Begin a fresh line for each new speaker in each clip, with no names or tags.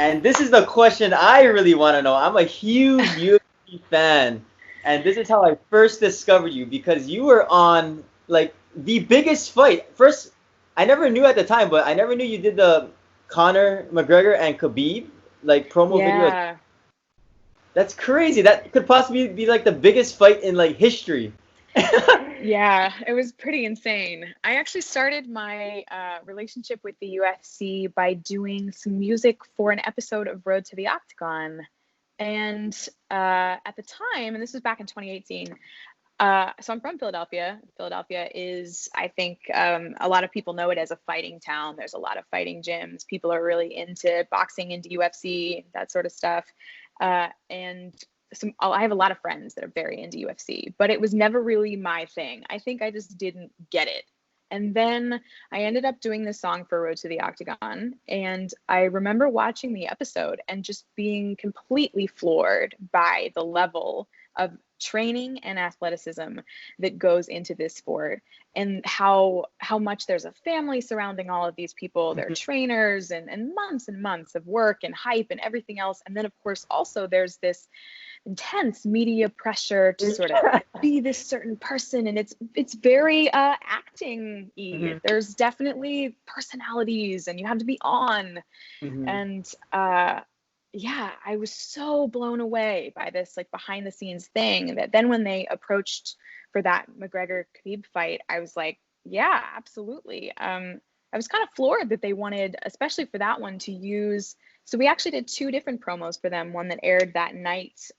And this is the question I really want to know. I'm a huge UFC fan, and this is how I first discovered you because you were on like the biggest fight. First, I never knew at the time, but I never knew you did the Conor McGregor and Khabib like promo video.
Yeah.
That's crazy. That could possibly be like the biggest fight in like history.
Yeah, it was pretty insane. I actually started my relationship with the UFC by doing some music for an episode of Road to the Octagon. And at the time, and this was back in 2018, so I'm from Philadelphia. Philadelphia is, I think, a lot of people know it as a fighting town. There's a lot of fighting gyms. People are really into boxing, into UFC, that sort of stuff. And I have a lot of friends that are very into UFC, but it was never really my thing. I think I just didn't get it. And then I ended up doing this song for Road to the Octagon. And I remember watching the episode and just being completely floored by the level of training and athleticism that goes into this sport, and how much there's a family surrounding all of these people. They're trainers and months of work and hype and everything else. And then of course also there's this intense media pressure to sort of be this certain person, and it's very acting-y. There's definitely personalities and you have to be on. And yeah, I was so blown away by this like behind the scenes thing that then when they approached for that McGregor-Khabib fight, I was like, yeah, absolutely. I was kind of floored that they wanted, especially for that one, to use. So we actually did two different promos for them, one that aired that night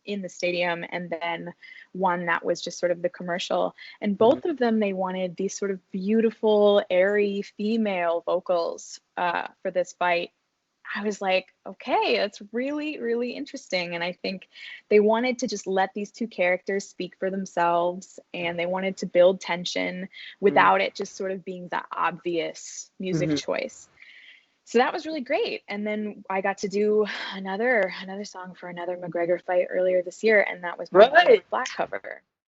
in the stadium, and then one that was just sort of the commercial. And both of them, they wanted these sort of beautiful, airy female vocals for this fight. I was like, okay, that's really, really interesting. And I think they wanted to just let these two characters speak for themselves, and they wanted to build tension without it just sort of being the obvious music choice. So that was really great. And then I got to do another song for another McGregor fight earlier this year, and that was my Black cover.